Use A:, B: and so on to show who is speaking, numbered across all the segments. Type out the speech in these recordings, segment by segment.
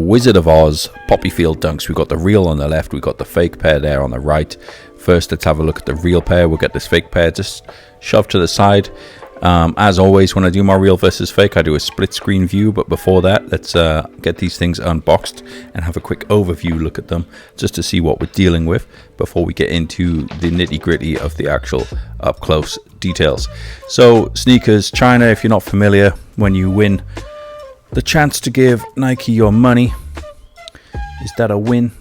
A: Wizard of Oz Poppyfield Dunks. We've got the real on the left, we've got the fake pair there on the right. First, let's have a look at the real pair. We'll get this fake pair just shoved to the side. As always, when I do my real versus fake, I do a split screen view. But before that, let's get these things unboxed and have a quick overview look at them just to see what we're dealing with before we get into the nitty gritty of the actual up close details. So sneakers China, if you're not familiar, when you win the chance to give Nike your money, is that a win?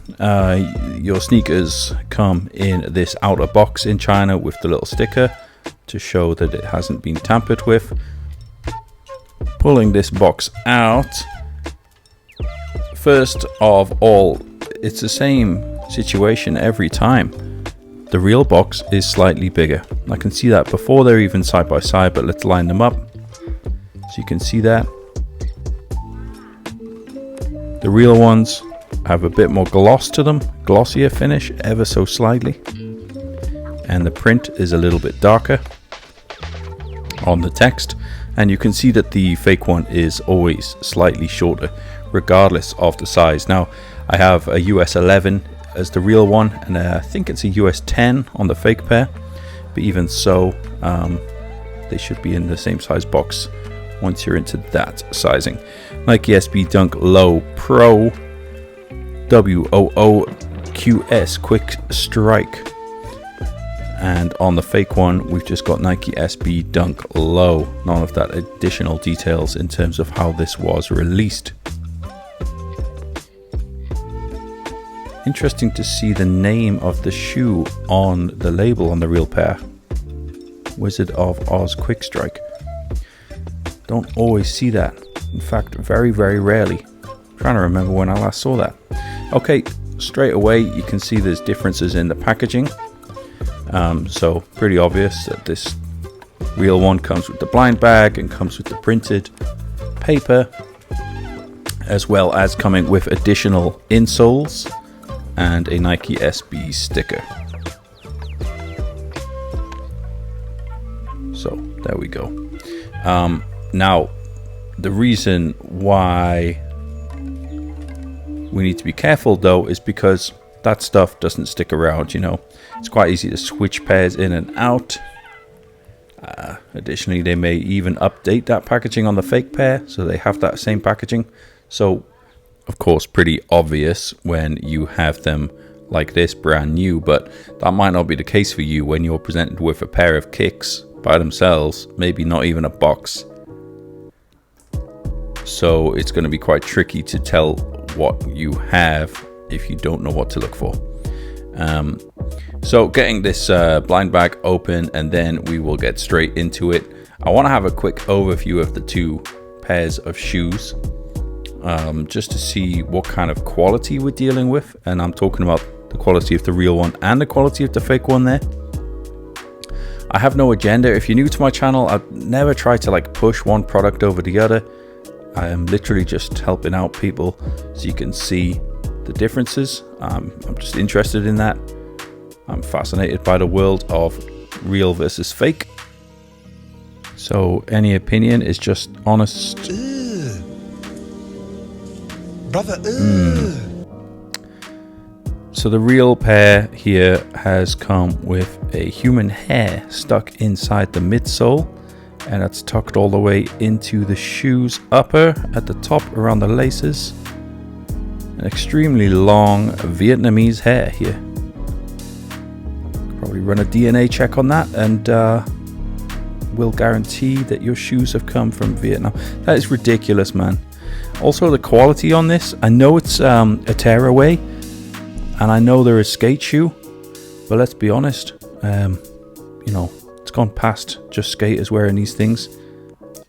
A: Your sneakers come in this outer box in China with the little sticker to show that it hasn't been tampered with. Pulling this box out, first of all, it's the same situation every time. The real box is slightly bigger. I can see that before they're even side by side, but let's line them up so you can see that. The real ones have a bit more gloss to them, glossier finish, ever so slightly, and the print is a little bit darker on the text, and you can see that the fake one is always slightly shorter regardless of the size. Now I have a US 11 as the real one, and I think it's a US 10 on the fake pair, but even so, they should be in the same size box once you're into that sizing. Nike SB Dunk Low Pro WOOQS Quick Strike, and on the fake one we've just got Nike SB Dunk Low. None of that additional details in terms of how this was released. Interesting to see the name of the shoe on the label on the real pair, Wizard of Oz Quick Strike. Don't always see that. In fact, very rarely. I'm trying to remember when I last saw that. Okay, straight away you can see there's differences in the packaging. So pretty obvious that this real one comes with the blind bag and comes with the printed paper, as well as coming with additional insoles and a Nike SB sticker. So there we go. Now the reason why we need to be careful though is because that stuff doesn't stick around, you know. It's quite easy to switch pairs in and out. Additionally, they may even update that packaging on the fake pair so they have that same packaging. So of course pretty obvious when you have them like this brand new, but that might not be the case for you when you're presented with a pair of kicks by themselves, maybe not even a box. So it's going to be quite tricky to tell what you have if you don't know what to look for. So getting this blind bag open, and then we will get straight into it. I want to have a quick overview of the two pairs of shoes, just to see what kind of quality we're dealing with, and I'm talking about the quality of the real one and the quality of the fake one there. I have no agenda. If you're new to my channel, I've never tried to like push one product over the other. I am literally just helping out people so you can see the differences. I'm just interested in that. I'm fascinated by the world of real versus fake. So any opinion is just honest.
B: Brother.
A: So the real pair here has come with a human hair stuck inside the midsole, and that's tucked all the way into the shoe's upper at the top around the laces. An extremely long Vietnamese hair here. Probably run a DNA check on that, and will guarantee that your shoes have come from Vietnam. That is ridiculous, man. Also the quality on this, I know it's a tearaway, and I know they're a skate shoe, but let's be honest, you know, it's gone past just skaters wearing these things.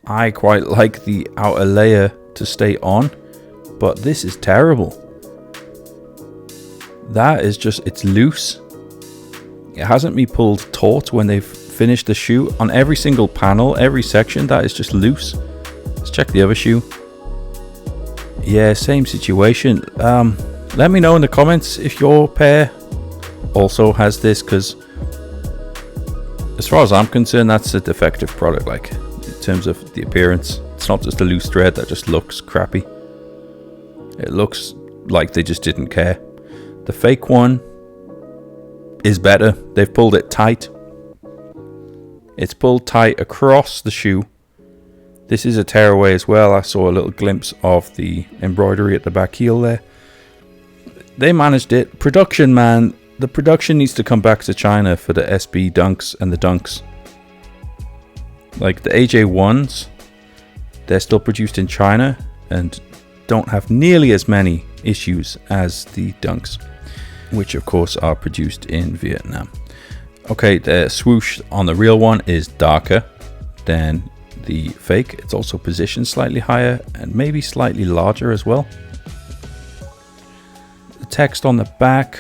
A: I quite like the outer layer to stay on, but this is terrible. That is just, it's loose. It hasn't been pulled taut when they've finished the shoe. On every single panel, every section, that is just loose. Let's check the other shoe. Yeah, same situation. Let me know in the comments if your pair also has this, because as far as I'm concerned, that's a defective product, like in terms of the appearance. It's not just a loose thread that just looks crappy. It looks like they just didn't care. The fake one is better. They've pulled it tight. It's pulled tight across the shoe. This is a tearaway as well. I saw a little glimpse of the embroidery at the back heel there. They managed it. Production, man. The production needs to come back to China for the SB dunks and the dunks. Like the AJ1s, they're still produced in China and don't have nearly as many issues as the dunks, which of course are produced in Vietnam. Okay, the swoosh on the real one is darker than the fake. It's also positioned slightly higher and maybe slightly larger as well. The text on the back,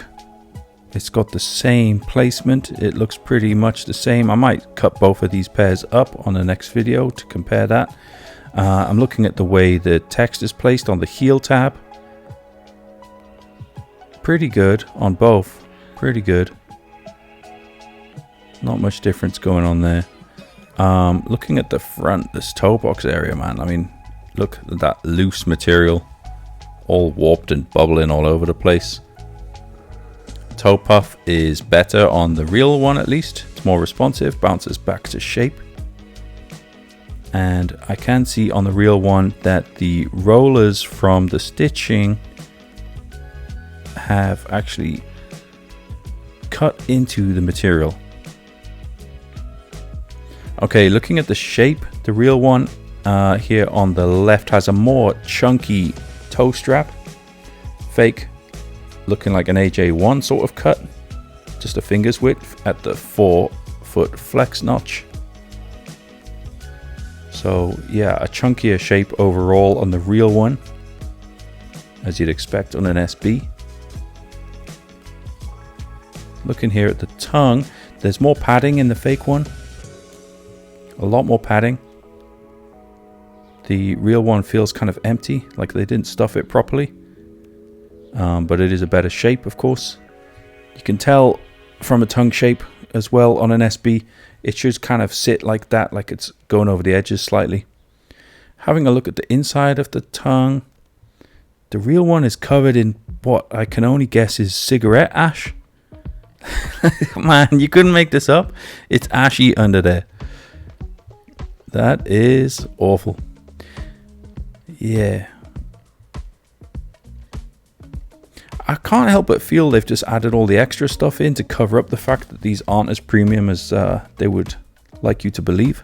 A: it's got the same placement. It looks pretty much the same. I might cut both of these pairs up on the next video to compare that. I'm looking at the way the text is placed on the heel tab. Pretty good on both. Pretty good. Not much difference going on there. Looking at the front, this toe box area, man. I mean, look at that loose material. All warped and bubbling all over the place. Toe puff is better on the real one at least. It's more responsive, bounces back to shape. And I can see on the real one that the rollers from the stitching have actually cut into the material. Okay, looking at the shape, the real one here on the left has a more chunky toe strap. Fake, looking like an AJ1 sort of cut. Just a finger's width at the 4-foot flex notch. So yeah, a chunkier shape overall on the real one, as you'd expect on an SB. Looking here at the tongue, there's more padding in the fake one. A lot more padding. The real one feels kind of empty, like they didn't stuff it properly. But it is a better shape, of course. You can tell from a tongue shape as well on an SB. It should kind of sit like that, like it's going over the edges slightly. Having a look at the inside of the tongue, the real one is covered in what I can only guess is cigarette ash. Man, you couldn't make this up. It's ashy under there. That is awful. Yeah. I can't help but feel they've just added all the extra stuff in to cover up the fact that these aren't as premium as they would like you to believe.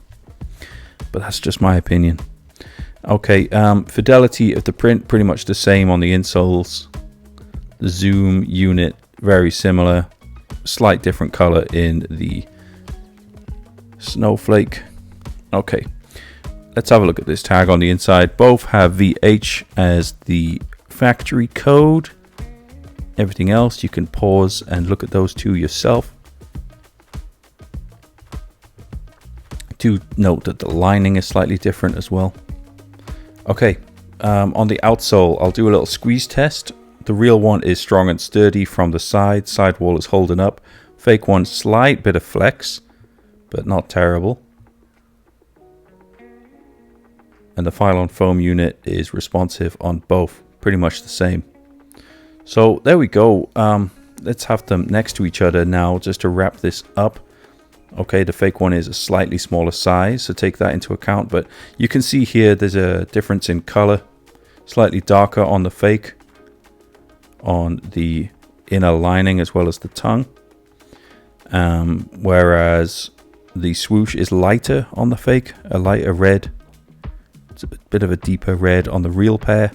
A: But that's just my opinion. Okay, fidelity of the print, pretty much the same on the insoles. The zoom unit, very similar. Slight different color in the snowflake. Okay, let's have a look at this tag on the inside. Both have VH as the factory code. Everything else, you can pause and look at those two yourself. Do note that the lining is slightly different as well. Okay, on the outsole, I'll do a little squeeze test. The real one is strong and sturdy from the side. Sidewall is holding up. Fake one, slight bit of flex, but not terrible. And the Phylon foam unit is responsive on both, pretty much the same. So there we go. Let's have them next to each other now just to wrap this up. Okay, the fake one is a slightly smaller size, so take that into account. But you can see here there's a difference in color. Slightly darker on the fake, on the inner lining as well as the tongue. Whereas the swoosh is lighter on the fake, a lighter red. It's a bit of a deeper red on the real pair.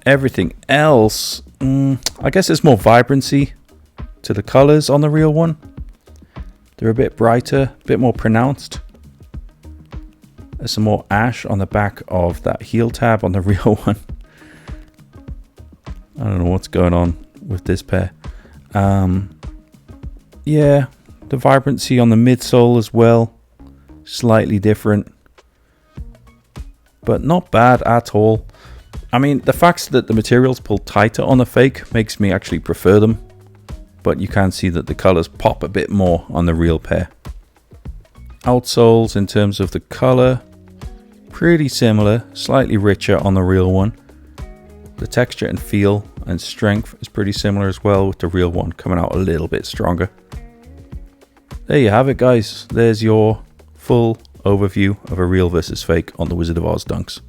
A: Everything else, I guess there's more vibrancy to the colors on the real one. They're a bit brighter, a bit more pronounced. There's some more ash on the back of that heel tab on the real one. I don't know what's going on with this pair. Yeah, the vibrancy on the midsole as well. Slightly different. But not bad at all. I mean, the fact that the material's pulled tighter on the fake makes me actually prefer them. But you can see that the colors pop a bit more on the real pair. Outsoles in terms of the color, pretty similar, slightly richer on the real one. The texture and feel and strength is pretty similar as well, with the real one coming out a little bit stronger. There you have it, guys. There's your full overview of a real versus fake on the Wizard of Oz dunks.